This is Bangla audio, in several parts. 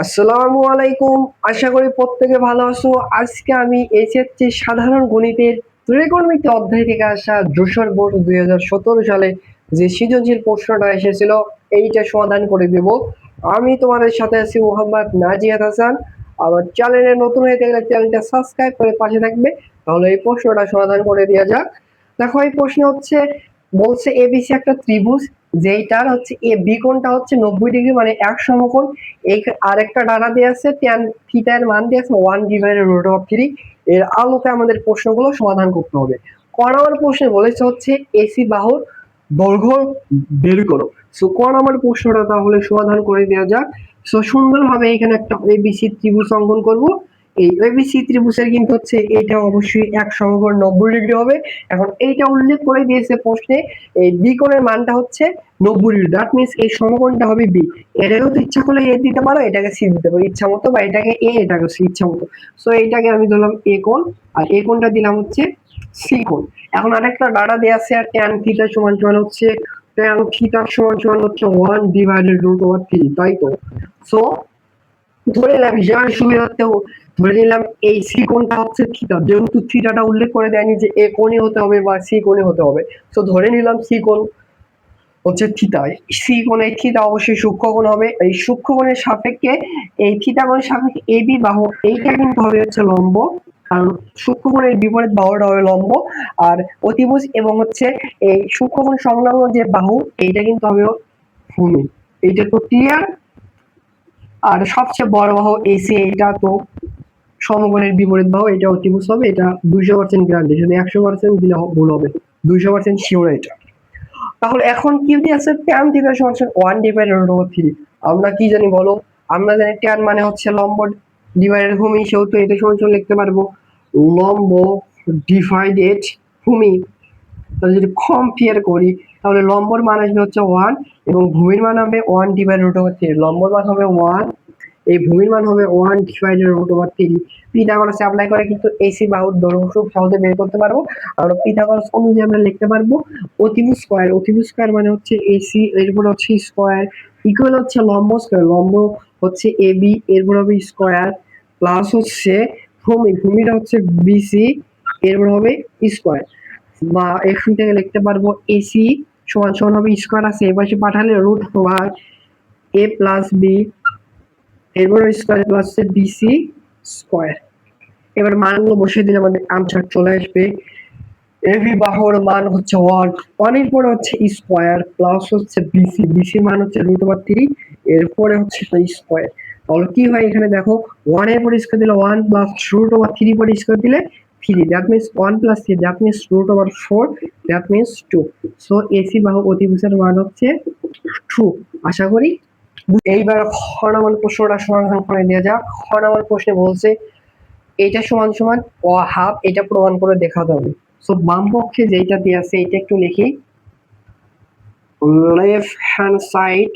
আসসালামু আলাইকুম। আশা করি প্রত্যেকে ভালো আছো। আজকে আমি এইচএসসি সাধারণ গণিতের ত্রিকোণমিতি অধ্যায় থেকে আসা যশোর বোর্ড 2017 সালে যে সৃজনশীল প্রশ্নটা এসেছিল এইটা সমাধান করে দেব। আমি তোমাদের সাথে আছি মোহাম্মদ নাজিয়াত হাসান। আমার চ্যানেলে নতুন হয়ে থাকলে চ্যানেলটা সাবস্ক্রাইব করে পাশে থাকবে, তাহলে এই প্রশ্নটা সমাধান করে দেওয়া যাক। দেখো এই প্রশ্ন হচ্ছে, বলছে এবিসি একটা ত্রিভুজ যেইটার হচ্ছে এ বি কোণটা হচ্ছে 90 ডিগ্রি মানে এক সমকোণ। এই আরেকটা ডানা দিয়ে আছে tan থিটা এর মান দিয়ে আছে 1/√3। এর আলোকে আমাদের প্রশ্নগুলো সমাধান করতে হবে। ক নম্বর প্রশ্নে বলেছে হচ্ছে এসি বাহুর দৈর্ঘ্য বের করো। সো ক নম্বর প্রশ্নটা তাহলে সমাধান করে দেওয়া যাক। সো সুন্দরভাবে এখানে একটা এবিসি ত্রিভুজ অঙ্কন করব। এই এবিসি ত্রিভুজের কিন্তু হচ্ছে এটা অবশ্যই এক সমকোণ 90 ডিগ্রি হবে। এখন এইটা উল্লেখ করে দিয়েছে প্রশ্নে, এই বি কোণের মানটা হচ্ছে 90 ডিগ্রি। দ্যাট মিনস এই সমকোণটা হবে বি। এটাকেও তো ইচ্ছা করলে এ দিতে পারো, এটাকে সি দিতে পারো ইচ্ছা মতো, বা এটাকে এ এটাকে সি ইচ্ছা মতো। সো এইটাকে আমি দিলাম এ কোণ, আর এ কোণটা দিলাম হচ্ছে সি কোণ। এখন আরেকটা ডাটা দেওয়া আছে আর ট্যান থিটা সমান সমান হচ্ছে ট্যান থিটা সমান সমান হচ্ছে 1/√3, তাই তো? সো ধরে নিলাম হিসাবের সুবিধার্থেও ধরে নিলাম এই সি কোণটা হচ্ছে থিটা, যেহেতু থিটাটা উল্লেখ করে দেয়নি যে এ কোণে হতে হবে বা সি কোণে হতে হবে। সো ধরে নিলাম সি কোণ হচ্ছে থিটা। সি কোণ, এই থিটা অবশ্যই সূক্ষ্মকোণ হবে। এই সূক্ষ্মকোণের সাপেক্ষে এই থিটা কোণের সাপেক্ষে এবি বাহু এইটা কিন্তু হবে হচ্ছে লম্ব, কারণ সূক্ষ্মকোণের বিপরীত বাহুটা হবে লম্ব। আর অতিভুজ এবং হচ্ছে এই সূক্ষ্মকোণ সংলগ্ন যে বাহু এইটা কিন্তু হবে ভূমি। এইটা তো ক্লিয়ার। আর সবচেয়ে বড় বাহু এসি, এইটা তো সমকোণের বিপরীত বাহু, এটা অতিভুজ হবে। এটা 200% গ্যারান্টি, শুধু 100% দিলে ভুল হবে, 200% শিওর এটা। তাহলে এখন কি আছে, tan থিটা সমান 1/√3। আমরা কি জানি বলো? আমরা জানি tan মানে হচ্ছে লম্ব ডিভাইডেড ভূমি, সেহেতু এটা সমান লিখতে পারবো লম্ব ডিভাইডেড ভূমি। তাহলে যদি কম্পেয়ার করি তাহলে লম্বর মান আসবে হচ্ছে 1 এবং ভূমির মান হবে 1/√3। লম্বর মান হবে 1, এই ভূমির মান হবে 1/√3। পিথাগোরাস অ্যাপ্লাই করে কিন্তু এসি বাহুর দৈর্ঘ্য খুব সহজে বের করতে পারবো। আর পিথাগোরাস অনুযায়ী আমরা লিখতে পারবো অতিভুজ স্কয়ার। অতিভুজ স্কয়ার মানে হচ্ছে এসি, এরপর হচ্ছে স্কয়ার, ইকুয়াল হচ্ছে লম্ব স্কয়ার, লম্ব হচ্ছে এবি, এরপর হবে স্কয়ার, প্লাস হচ্ছে ভূমি, ভূমিটা হচ্ছে বিসি, এরপর হবে স্কয়ার। বা এখান থেকে লিখতে পারবো এসি সমান সমান হবে স্কয়ার আছে এই পাশে পাঠালে root over a plus B, এরপর স্কয়ার প্লাস বিসি স্কয়ার। এবার মানগুলো বসিয়ে দিলে আমাদের আনসার চলে আসবে। এবি বাহুর মান হচ্ছে 1, 1 এর পরে হচ্ছে স্কয়ার প্লাস হচ্ছে বিসি, বিসির মান হচ্ছে √3, এরপরে হচ্ছে স্কয়ার। তাহলে কি হয় এখানে দেখো, 1 এর পরে স্কয়ার দিলে 1 প্লাস √3 পরে স্কয়ার দিলে 3, that means 1 plus 3, that means √4, that means 2। So AC বাহু অতিভুজের মান হচ্ছে 2। আশা করি এইবার খ নম্বর প্রশ্নটা সমাধান করে দেওয়া যাক। খ নম্বর প্রশ্নে বলছে এইটা সমান সমান ও হাফ, এটা প্রমাণ করে দেখাতে হবে। সো বাম পক্ষে যেটা দিয়ে আছে এটা একটু লিখি। লেফট হ্যান্ড সাইড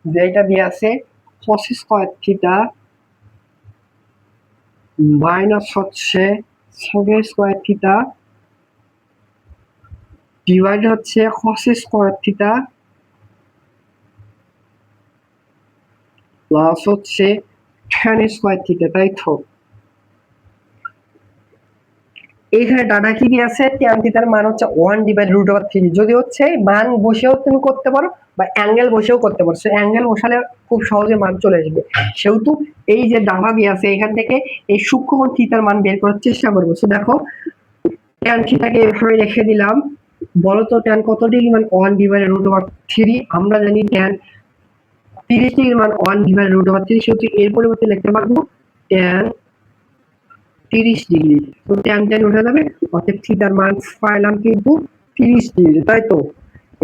যেটা দিয়ে আছে cos স্কয়ার থিটা মাইনাস হচ্ছে sec স্কয়ার থিটা ডিভাইড হচ্ছে cos স্কয়ার থিটা প্লাস হচ্ছে tan স্কয়ার থিটা, তাই তো? এখানে ডাটা কি দিয়ে আছে, tan থিটার মান হচ্ছে 1/√3। যদি হচ্ছে মান বসেও তুমি করতে পারো বা অ্যাঙ্গেল বসেও করতে পারো, সে অ্যাঙ্গেল বসালে খুব সহজে মান চলে আসবে। সেহেতু এই যে ডাটা দিয়ে আছে এখান থেকে এই সূক্ষ্মকোণ থিটার মান বের করার চেষ্টা করবো। সো দেখো tan থিটাকে এভাবে রেখে দিলাম। বলো তো tan কত ডিগ্রি মান 1/√3। আমরা জানি tan 30 ডিগ্রি মান 1/√3, সেহেতু এর পরিবর্তে লিখতে পারবো tan 30 ডিগ্রি। তো tan tan উঠে যাবে, অর্থাৎ থিটার মান পাইলাম কিন্তু 30 ডিগ্রি, তাই তো?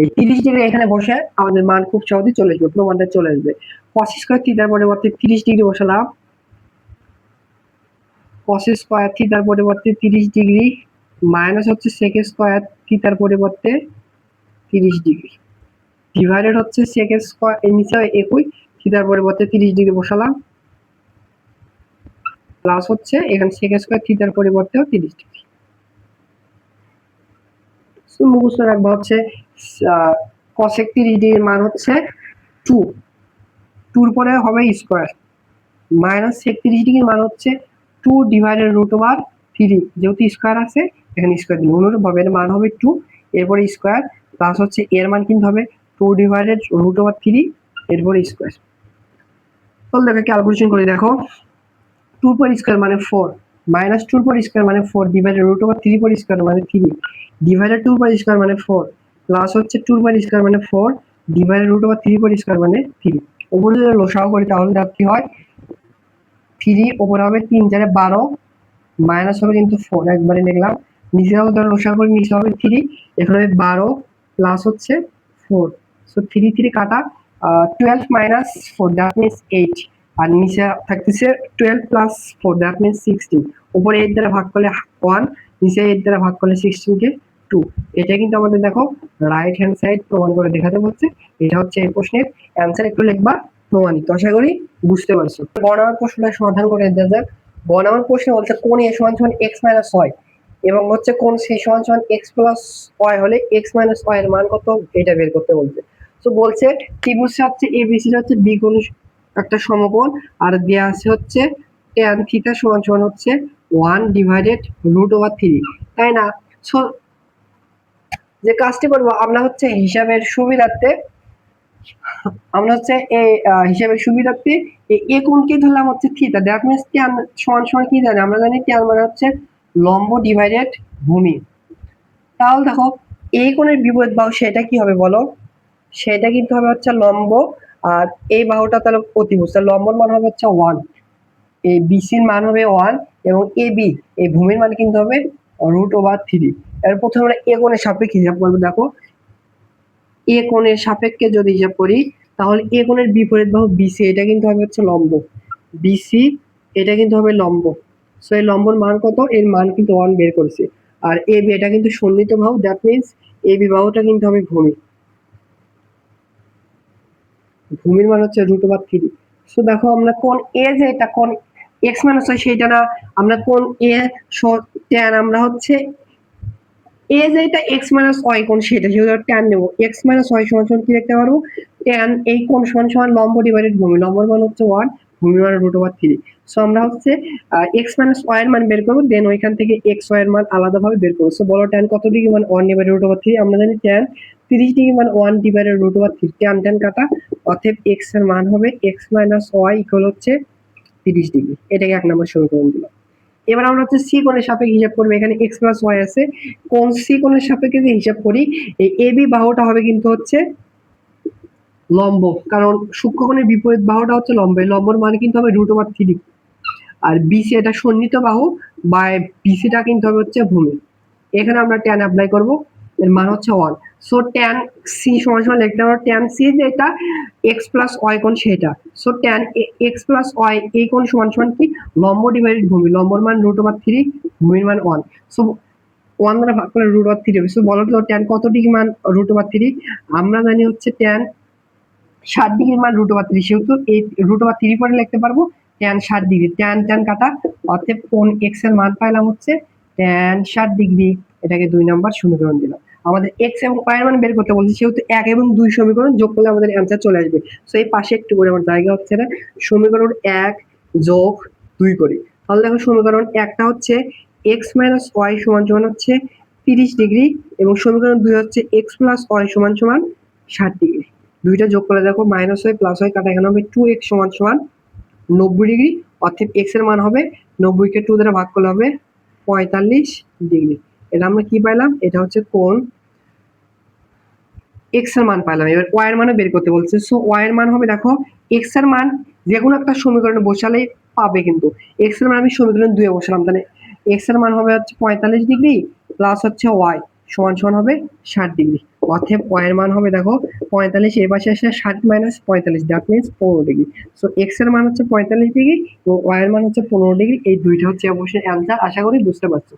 এই 30 ডিগ্রি এখানে বসে আমাদের মান খুব সহজে চলে আসবে, প্রমাণটা চলে আসবে। cos স্কয়ার থিটার পরিবর্তে 30 ডিগ্রি বসালাম, cos স্কয়ার থিটার পরিবর্তে 30 ডিগ্রি মাইনাস হচ্ছে sec স্কয়ার থিটার পরিবর্তে 30 ডিগ্রি ডিভাইডেড হচ্ছে sec স্কয়ার এর নিচে একই থিটার পরিবর্তে 30 ডিগ্রি বসালাম, প্লাস হচ্ছে এখানে sec স্কয়ার থিটার পরিবর্তেও 30 ডিগ্রি। মুখস্থ রাখবো হচ্ছে cosec 30 ডিগ্রির মান হচ্ছে 2, 2 এর পরে হবে স্কয়ার মাইনাস 36° মান হচ্ছে 2 ডিভাইডেড √3 যেহেতু স্কয়ার আছে এখানে স্কয়ার দিন অনুরূপভাবে এর মান হবে 2 এরপর স্কয়ার প্লাস হচ্ছে এর মান কিন্তু হবে 2 ডিভাইডেড √3 এরপর স্কয়ার। তাহলে দেখো ক্যালকুলেশন করে দেখো 2 পর স্কয়ার মানে 4 মাইনাস 2 পর স্কয়ার মানে 4 ডিভাইডেড √3 পর স্কয়ার মানে 3 ডিভাইডেড 2 পর স্কয়ার মানে 4 প্লাস হচ্ছে 2 পর স্কয়ার মানে 4 ডিভাইডেড √3 পর স্কয়ার মানে 3। উপরে যদি লসাগু করি তাহলে দেখো কি হয় 3 উপরে হবে 3 4 12 মাইনাস হবে কিন্তু 4 একবারে লিখলাম নিচে হবে ধরো লসাগু করে নিচে হবে 3 এখানে হবে 12 প্লাস হচ্ছে 4 সো 3 3 কাটা 12 মাইনাস 4 দ্যাট মিন্স 8 আর নিচে থাকতেছে 12 প্লাস 4 দ্যাট মিন্স 16 উপরে 8 দ্বারা ভাগ করলে 1 নিচে 8 দ্বারা ভাগ করলে 16 কে 2। এটা কিন্তু আমাদের দেখো রাইট হ্যান্ড সাইড প্রমাণ করে দেখাতে বলছে। এটা হচ্ছে এই প্রশ্নের অ্যানসার একটু লিখবা প্রমাণিত। আশা করি বুঝতে পারছো। গণনার প্রশ্নটা সমাধান করে দেওয়া যাক। গণনার প্রশ্নে বলছে কোণ a সমান সমান x মাইনাস y এবং হচ্ছে কোণ c সমান সমান x প্লাস y হলে x মাইনাস y এর মান কত এটা বের করতে বলছে। তো বলছে ত্রিভুজটা হচ্ছে ABC হচ্ছে বি কোণ একটা সমকোণ আর দেয়া আছে হচ্ছে tan থিটা সমান সমান হচ্ছে 1 ডিভাইডেড √3 তাই না। সো যে কাজটি করব আমরা হচ্ছে হিসাবের সুবিধার্থে হিসাবের সুবিধার্থে এ কোণকে ধরলাম হচ্ছে থিটা দ্যাট মিন্স tan সমান সমান কি জানি আমরা জানি tan মানে হচ্ছে লম্ব ডিভাইডেড ভূমি। তাহলে দেখো এই কোণের বিপরীত বাহু সেটা কি হবে বলো, সেটা কিন্তু হবে হচ্ছে লম্ব আর এই বাহুটা তাহলে অতিভুজ তাহলে লম্বর মান হবে হচ্ছে 1 এই বিসির মান হবে 1 এবং এবি এই ভূমির মান কিন্তু হবে √3। এর প্রথমে আমরা এ কোণের সাপেক্ষে হিসাব করব। দেখো এ কোণের সাপেক্ষে যদি হিসাব করি তাহলে এ কোণের বিপরীত বাহু বিসি এটা কিন্তু হবে হচ্ছে লম্ব বিসি এটা কিন্তু হবে লম্ব। সো এই লম্বর মান কত এর মান কিন্তু 1 বের করেছে আর এবি এটা কিন্তু সন্নিহিত বাহু দ্যাট মিন্স এবি বাহুটা কিন্তু হবে ভূমি ভূমির মান হচ্ছে √3। সো দেখো আমরা কোণ এ যে এটা কোণ x মাইনাস y সেটা না আমরা কোণ এ tan আমরা হচ্ছে এ যে এটা x মাইনাস y কোণ সেটা যেটা tan নেব x মাইনাস y সমান সমান কি লিখতে পারবো tan এই কোণ সমান সমান লম্ব ডিভাইডেড ভূমি লম্বর মান হচ্ছে 1 ভূমির মান √3। সো আমরা হচ্ছে x মাইনাস y এর মান বের করব দেন ওইখান থেকে x y এর মান আলাদাভাবে বের করব। সো বলো tan কত ডিগ্রি মান 1 ডিভাইডেড √3 আমরা জানি tan 30° মান 1 ডিভাইডেড √3 tan tan কাটা অতএব x এর মান হবে x মাইনাস y ইকুয়াল হচ্ছে 30°। এটাকে এক নম্বর সমীকরণ দিলাম। এবার আমরা হচ্ছে সি কোণের সাপেক্ষে হিসাব করব। এখানে x প্লাস y আছে কোণ সি কোণের সাপেক্ষে যে হিসাব করি এই এবি বাহুটা হবে কিন্তু হচ্ছে লম্ব কারণ সূক্ষ্মকোণের বিপরীত বাহুটা হচ্ছে লম্ব এই লম্বর মান কিন্তু হবে √3 আর বিসি এটা সন্নিহিত বাহু বা বিসিটা কিন্তু হবে হচ্ছে ভূমি। এখানে আমরা tan অ্যাপ্লাই করব এর মান হচ্ছে 1। সো tan c সমান সমান লিখতে পারো tan c যেটা x প্লাস y কোণ সেটা। So tan x plus y এই কোণ সমান সমান কি লম্ব ডিভাইডেড ভূমি লম্বর মান √3 ভূমির মান 1। সো 1 দ্বারা ভাগ করলে √3 হবে। সো বলো তো tan কত ডিগ্রি মান √3 আমরা জানি হচ্ছে tan 60° মান √3 সেহেতু এই √3 পরে লিখতে পারবো tan 60° tan tan কাটা অতএব কোণ x এর মান পাইলাম হচ্ছে tan 60°। এটাকে 2 নাম্বার সমীকরণ দিলাম। আমাদের x এবং y এর মান বের করতে বলছি সেহেতু 1 এবং 2 সমীকরণ যোগ করলে আমাদের অ্যানসার চলে আসবে। সো এই পাশে একটু করে আমার জায়গা হচ্ছে না সমীকরণ 1 যোগ 2 করি তাহলে দেখো সমীকরণ 1টা হচ্ছে x মাইনাস y সমান সমান হচ্ছে 30° এবং সমীকরণ 2 হচ্ছে x প্লাস y সমান সমান 60°। দুইটা যোগ করে দেখো মাইনাস হয় প্লাস হয় কাটা এখানে হবে 2x সমান সমান 90° অর্থাৎ x এর মান হবে 90 কে 2 দ্বারা ভাগ করলে হবে 45°। এটা আমরা কি পাইলাম এটা হচ্ছে কোণ x এর মান পাইলাম। এবার y এর মানও বের করতে বলছে। সো y এর মান হবে দেখো x এর মান যে কোনো একটা সমীকরণে বসালেই পাবে কিন্তু x এর মান আমি সমীকরণ 2 এ বসালাম তাহলে x এর মান হবে হচ্ছে 45° প্লাস হচ্ছে y সমান সমান হবে 60°। অতএব y এর মান হবে দেখো 45 এই পাশে আসে 60 minus 45 that means 15°। So x এর মান হচ্ছে 45° এবং y এর মান হচ্ছে 15°। এই দুইটা হচ্ছে অবশ্যই অ্যানসার। আশা করি বুঝতে পারছো।